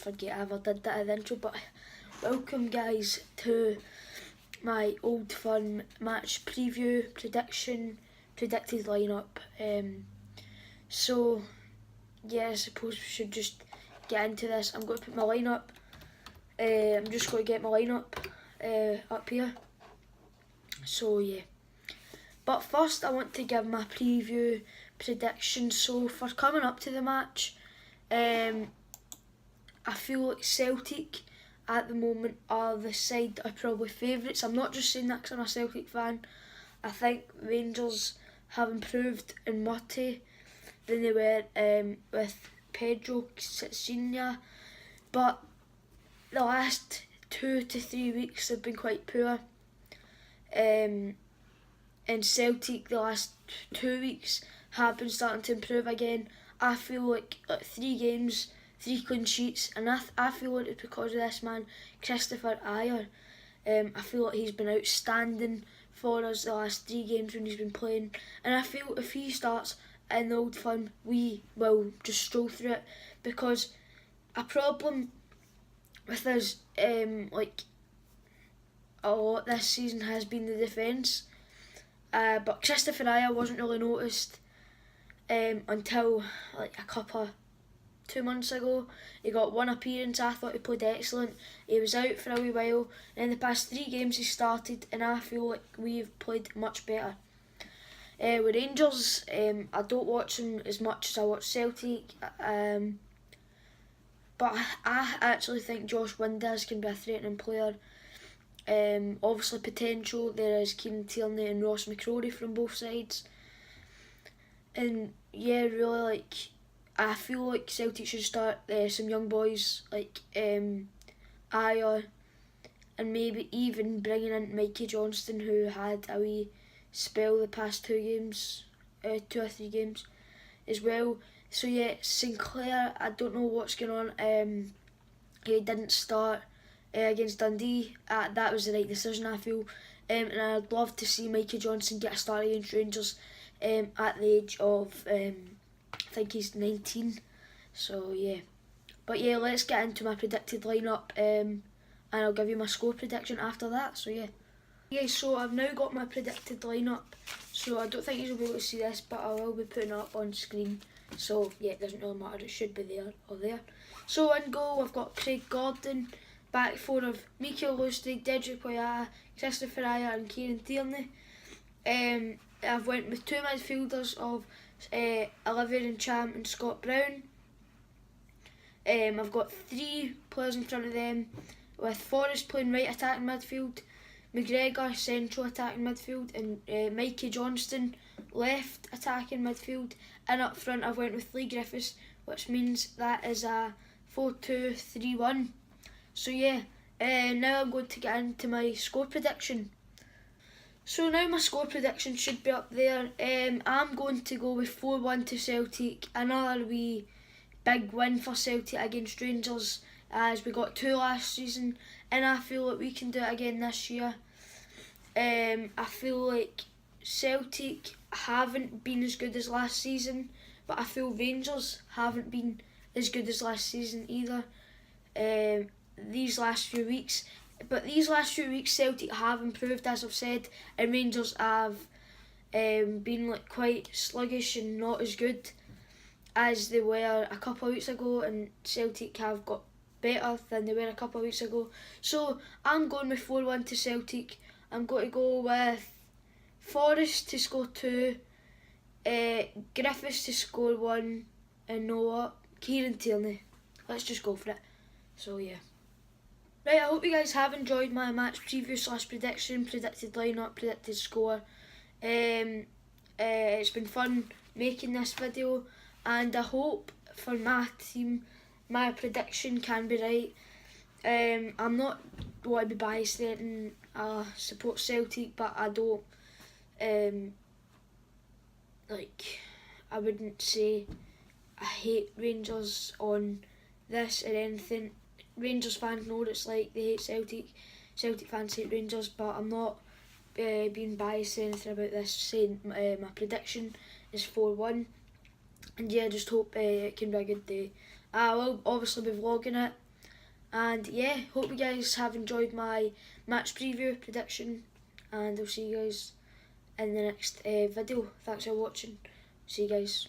forget I ever did that at the intro, but welcome guys to my Old Firm match preview, predicted lineup. So yeah, I suppose we should just get into this. I'm going to put my lineup. I'm just going to get my lineup up here. So yeah. But first I want to give my preview prediction. So for coming up to the match, I feel like Celtic at the moment are the side that are probably favourites. I'm not just saying that because I'm a Celtic fan. I think Rangers have improved in Murty than they were with Pedro Caixinha, but the last 2 to 3 weeks have been quite poor. And Celtic the last 2 weeks have been starting to improve again. I feel like 3 games, 3 clean sheets, and I feel like it's because of this man, Christopher Ajer. I feel like he's been outstanding for us the last 3 games when he's been playing, and I feel if he starts in the Old Firm, we will just stroll through it, because a problem with us, like a lot this season, has been the defence. But Christopher Ajer wasn't really noticed until like 2 months ago. He got 1 appearance. I thought he played excellent. He was out for a wee while, and in the past 3 games he started, and I feel like we've played much better. With Rangers, I don't watch them as much as I watch Celtic, but I actually think Josh Windass can be a threatening player. Obviously potential, there is Kieran Tierney and Ross McCrory from both sides. And yeah, really, like, I feel like Celtic should start some young boys like Ajer, and maybe even bringing in Mikey Johnston, who had a wee spell the past 2 games, 2 or 3 games as well. So yeah, Sinclair, I don't know what's going on. He didn't start against Dundee. That was the right decision, I feel. And I'd love to see Mikey Johnston get a start against Rangers at the age of, I think he's 19. So yeah. But yeah, let's get into my predicted lineup, and I'll give you my score prediction after that. So yeah. Yeah, so I've now got my predicted lineup. So I don't think you'll be able to see this, but I will be putting it up on screen. So yeah, it doesn't really matter, it should be there or there. So in goal, I've got Craig Gordon. Back 4 of Mikael Lustig, Dedrick Boyata, Christopher Ajer and Kieran Tierney. I've went with 2 midfielders of Olivier Ntcham and Scott Brown. I've got 3 players in front of them, with Forrest playing right attacking midfield, McGregor central attacking midfield, and Mikey Johnston left attacking midfield. And up front I've went with Lee Griffiths, which means that is a 4-2-3-1. So yeah, now I'm going to get into my score prediction. So now my score prediction should be up there. I'm going to go with 4-1 to Celtic. Another wee big win for Celtic against Rangers, as we got 2 last season, and I feel like we can do it again this year. I feel like Celtic haven't been as good as last season, but I feel Rangers haven't been as good as last season either. These last few weeks, Celtic have improved, as I've said, and Rangers have been like quite sluggish and not as good as they were a couple of weeks ago, and Celtic have got better than they were a couple of weeks ago. So I'm going with 4-1 to Celtic. I'm going to go with Forrest to score 2, Griffiths to score 1, and know what? Kieran Tierney. Let's just go for it. So yeah. Right, I hope you guys have enjoyed my match preview / prediction, predicted lineup, predicted score. It's been fun making this video, and I hope for my team my prediction can be right. I'm not want to be biased and I support Celtic, but I don't I wouldn't say I hate Rangers on this or anything. Rangers fans know what it's like, they hate Celtic. Celtic fans hate Rangers, but I'm not being biased or anything about this, saying my prediction is 4-1. And yeah, I just hope it can be a good day. I will obviously be vlogging it, And yeah, hope you guys have enjoyed my match preview prediction, and I'll see you guys in the next video. Thanks for watching. See you guys.